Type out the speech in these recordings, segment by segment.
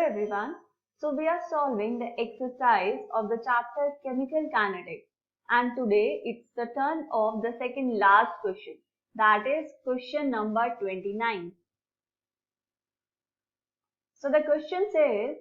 everyone. So we are solving the exercise of the chapter Chemical Kinetics, and today it's the turn of the second last question, that is question number 29. So the question says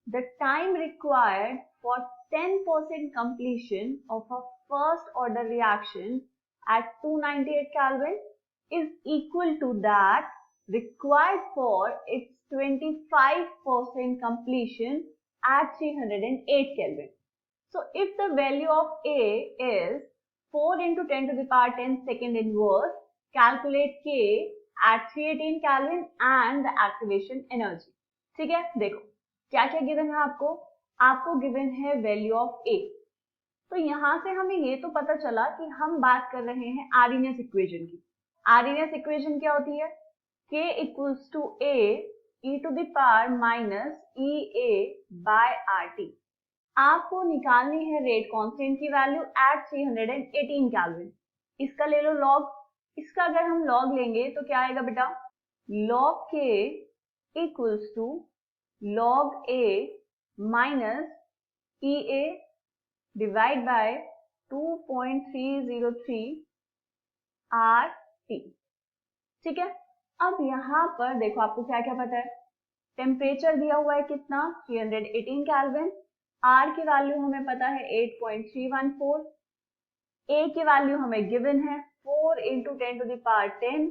the time required for 10% completion of a first order reaction at 298 Kelvin is equal to that required for its 25% completion at 308 Kelvin. So if the value of A is 4 into 10 to the power 10 second inverse, calculate K at 318 Kelvin and the activation energy. ठीक है, देखो क्या क्या given है आपको given है value of A। तो यहाँ से हमें ये तो पता चला कि हम बात कर रहे हैं आर्रीनियस इक्वेशन की। आर्रीनियस इक्वेशन क्या होती है? K equals to A e to the power minus EA by RT। आपको निकालनी है रेट कांस्टेंट की वैल्यू एट 318 केल्विन। इसका ले लो लॉग। इसका अगर हम लॉग लेंगे तो क्या आएगा बेटा? Log K equals to log A minus EA divide by 2.303 RT। ठीक है, अब यहाँ पर देखो आपको क्या क्या पता है। टेम्परेचर दिया हुआ है कितना? 318 केल्विन। R की वैल्यू हमें पता है 8.314। A की वैल्यू हमें गिवन है 4 into 10 to the power 10।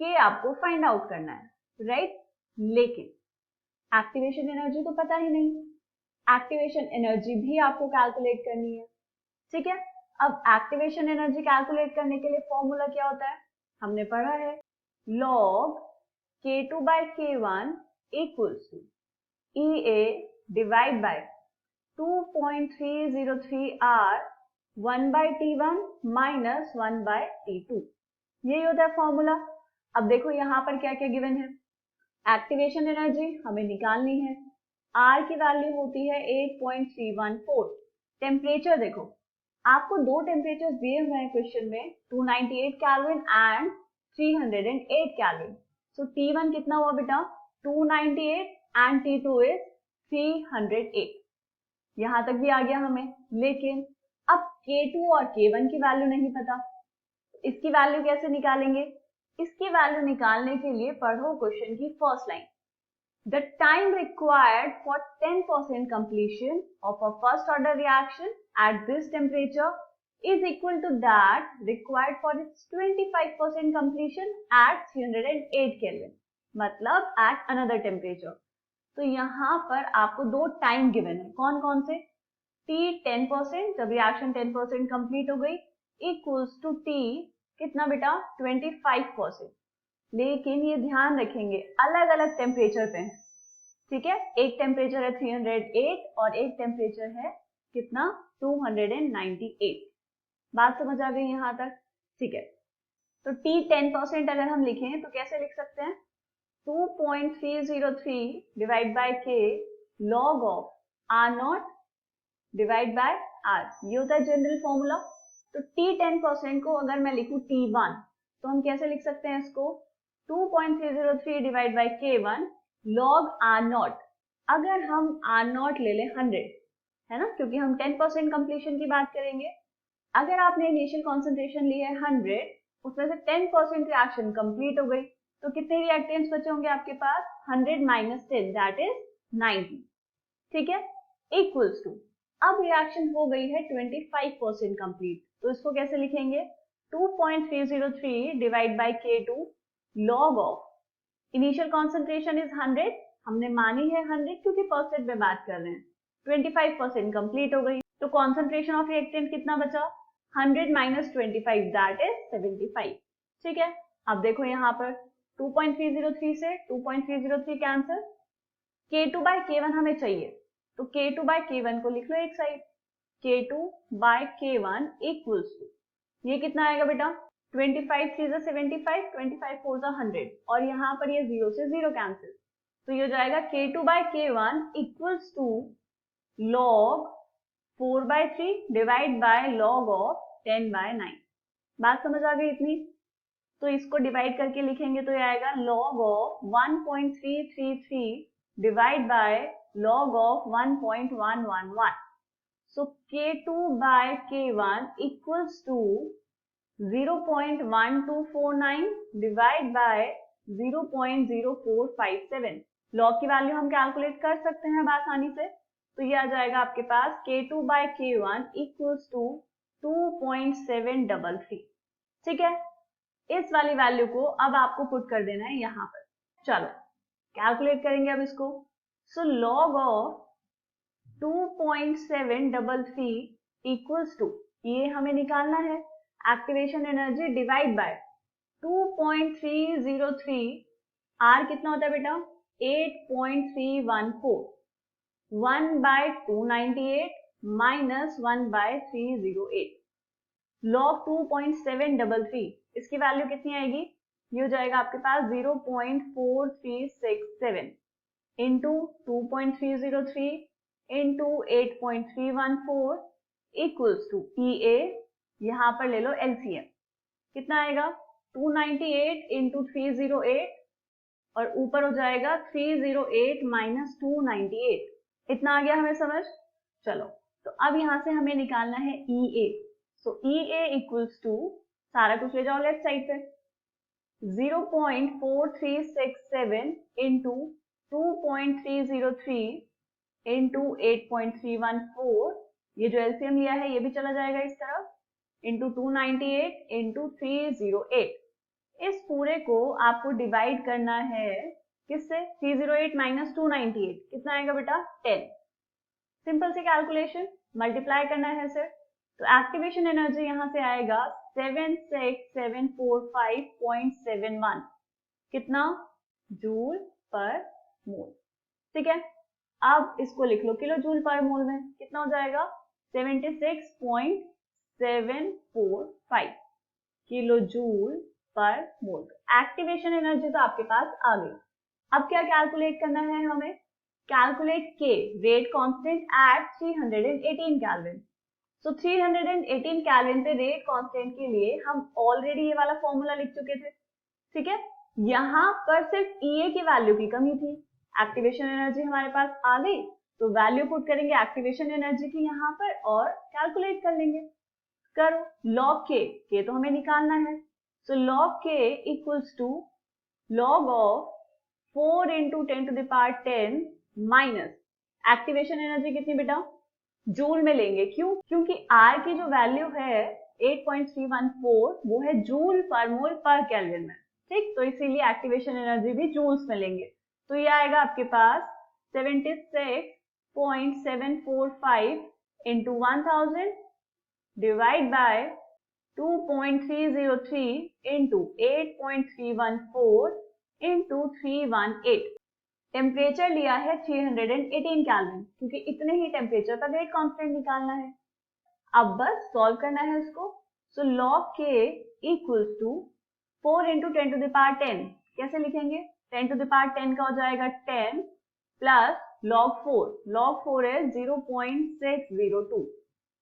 K आपको फाइंड आउट करना है, राइट? लेकिन एक्टिवेशन एनर्जी तो पता ही नहीं। एक्टिवेशन एनर्जी भी आपको कैलकुलेट करनी है। ठीक है, अब एक्टिवेशन एनर्जी कैलकुलेट करने के लिए फॉर्मूला क्या होता है? हमने पढ़ा है log K2 by K1 equals to EA divide by 2.303 R 1 by T1 minus 1 by T2। यही होता है फॉर्मूला। अब देखो यहाँ पर क्या क्या गिवन है। एक्टिवेशन एनर्जी हमें निकालनी है। R की वैल्यू होती है 8.314। टेम्परेचर देखो आपको दो टेम्परेचर दिए हुए हैं क्वेश्चन में, 298 kelvin and 308 kelvin. So T1 कितना हुआ बेटा? 298 एंड T2 इज 308। यहां तक भी आ गया हमें। लेकिन अब K2 और K1 की वैल्यू नहीं पता, इसकी वैल्यू कैसे निकालेंगे? इसकी वैल्यू निकालने के लिए पढ़ो क्वेश्चन की first line. The time required for 10% completion of a first order reaction at this temperature is equal to that required for its 25% completion at 308 Kelvin, मतलब at another temperature। तो यहाँ पर आपको दो टाइम गिवन है। कौन कौन से? T 10%, जब रिएक्शन 10% कंप्लीट हो गई, इक्वल्स टू T कितना बेटा? 25%। लेकिन ये ध्यान रखेंगे अलग अलग टेम्परेचर पे है। ठीक है, एक टेम्परेचर है 308 और एक टेम्परेचर है कितना? 298। बात समझ आ गई यहाँ तक? ठीक है, तो T 10% अगर हम लिखें तो कैसे लिख सकते हैं? 2.303 divide by K log of R0 divide by R। ये होता है जनरल फॉर्मूला। तो T 10% को अगर मैं लिखूं T1 तो हम कैसे लिख सकते हैं इसको? 2.303 divide by K1 log R0। अगर हम R0 ले लें 100, है ना, क्योंकि हम 10% कंप्लीशन की बात करेंगे। अगर आपने इनिशियल कॉन्सेंट्रेशन ली है 100, उसमें से 10% रिएक्शन कंप्लीट हो गई, तो कितने रिएक्टेंट्स बचे होंगे आपके पास? 100 माइनस 10 दैट इज 90। ठीक है, इक्वल्स टू, अब रिएक्शन हो गई है 25% कंप्लीट, तो इसको कैसे लिखेंगे? 2.303 divide by K2 log of initial concentration is 100, हमने मानी है 100 क्योंकि परसेंट में बात कर रहे हैं। 25% कंप्लीट हो गई, तो कॉन्सेंट्रेशन ऑफ रिएक्टेंट कितना बचा? 100 माइनस 25 दैट इज 75। ठीक है, अब देखो यहाँ पर 2.303 से 2.303 कैंसिल। K2 बाय K1 हमें चाहिए, तो K2 बाय K1 को लिख लो एक side. K2 by K1 equals to, ये कितना आएगा बेटा? 25 3 से 75, 25 4 से 100, और यहाँ पर ये 0 से 0 कैंसिल, तो ये हो जाएगा K2 by K1 equals to log 4 by 3 divide by log of 10 by 9। बात समझ आ गई इतनी? तो इसको डिवाइड करके लिखेंगे तो ये आएगा log of 1.333 divide by log of 1.111. So K2 by K1 equals to 0.1249 divide by 0.0457. Log की वैल्यू हम कैलकुलेट कर सकते हैं अब आसानी से, तो ये आ जाएगा आपके पास K2 by K1 equals to 2.733. ठीक है, इस वाली वैल्यू को अब आपको पुट कर देना है यहाँ पर. चलो कैलकुलेट करेंगे अब इसको. So log of 2.733 equals to, ये हमें निकालना है activation energy divide by 2.303. R कितना होता है बेटा? 8.314. 1 by 298 माइनस 1 by 308. लॉग 2.733 इसकी वैल्यू कितनी आएगी? ये हो जाएगा आपके पास 0.4367 into 2.303 into 8.314 equals to EA. यहाँ पर ले लो LCM. कितना आएगा? 298 इंटू 308 और ऊपर हो जाएगा 308 माइनस 298. इतना आ गया हमें समझ? चलो तो अब यहाँ से हमें निकालना है EA. So EA equals to, सारा कुछ ले जाओ लेफ्ट साइड पे, 0.4367 इंटू 2.303 इंटू 8.314. ये जो LCM लिया है ये भी चला जाएगा इस तरफ, इंटू 298 इंटू 308. इस पूरे को आपको डिवाइड करना है किससे? 308 माइनस 298 कितना आएगा बेटा? 10. सिंपल सी कैलकुलेशन, मल्टीप्लाई करना है सर. तो एक्टिवेशन एनर्जी यहाँ से आएगा 76745.71. कितना? जूल पर मोल. ठीक है, अब इसको लिख लो किलो जूल पर मोल में. कितना हो जाएगा? 76.745 किलो जूल पर मोल. एक्टिवेशन एनर्जी तो आपके पास आ गई. अब क्या कैलकुलेट करना है हमें? Calculate K, rate constant eight 318 kelvin. सो 318 केल्विन पे रेट कांस्टेंट के लिए हम ऑलरेडी ये वाला फॉर्मूला लिख चुके थे. ठीक है, यहाँ पर सिर्फ EA की वैल्यू की कमी थी. एक्टिवेशन एनर्जी हमारे पास आ गई, तो वैल्यू पुट करेंगे एक्टिवेशन एनर्जी की यहाँ पर और कैलकुलेट कर लेंगे. करो log K तो हमें निकालना है. So log K equals to log of 4 into 10 to the power 10 minus activation energy कितनी बेटा? जूल में लेंगे. क्यों? क्योंकि R की जो वैल्यू है 8.314 वो है जूल पर मोल पर केल्विन में. ठीक, तो इसीलिए एक्टिवेशन एनर्जी भी जूल्स में लेंगे. तो ये आएगा आपके पास 76.745 into 1000 divide by 2.303 into 8.314 into 318. Temperature लिया है 318 केल्विन, क्योंकि इतने ही टेम्परेचर पर रेट कांस्टेंट निकालना है. अब बस सॉल्व करना है उसको. So log K equals to 4 into 10 to the power 10. कैसे लिखेंगे? 10 टू द पावर 10 का हो जाएगा 10 प्लस log 4. log 4 है 0.602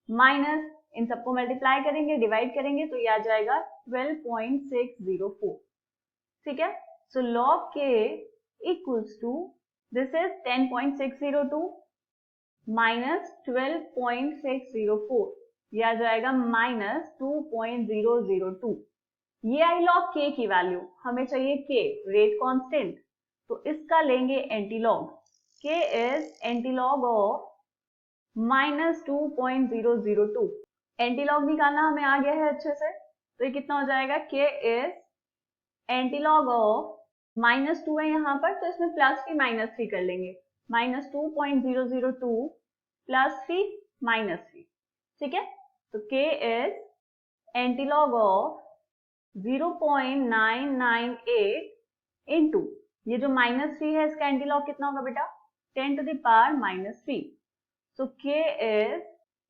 माइनस, इन सबको मल्टीप्लाई करेंगे, डिवाइड करेंगे, तो ये आ जाएगा 12.604. ठीक है, so log K equals to, this is 10.602 minus 12.604. ये आ जाएगा minus 2.002. ये आई log K की वैल्यू. हमें चाहिए K, रेट कांस्टेंट, तो इसका लेंगे antilog. K is antilog of minus 2.002. Antilog निकालना हमें आ गया है अच्छे से, तो ये कितना हो जाएगा? K is एंटीलॉग ऑफ -2 है यहाँ पर, तो इसमें +3 -3 कर लेंगे. -2.002 +3 -3. ठीक है, तो K is antilog of 0.998 into, ये जो -3 है इसका एंटीलॉग कितना होगा बेटा? 10 to the power -3. So K is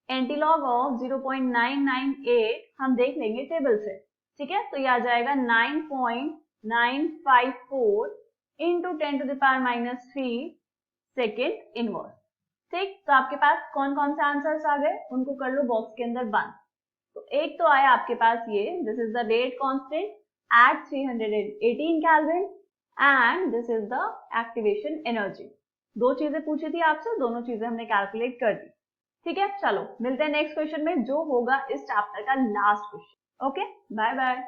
antilog of 0.998 हम देख लेंगे टेबल से. ठीक है, तो ये आ जाएगा 9.954 into 10 to the power -3 second inverse. ठीक, तो आपके पास कौन कौन से आंसर्स आ गए उनको कर लो बॉक्स के अंदर बंद. तो एक तो आया आपके पास ये, this is the rate constant eight 318 kelvin and this is the activation energy. दो चीजें पूछी थी आपसे, दोनों चीजें हमने कैलकुलेट कर दी। ठीक है, चलो मिलते हैं नेक्स्ट क्वेश्चन में जो होगा इस चैप्टर का last question. Okay, bye bye.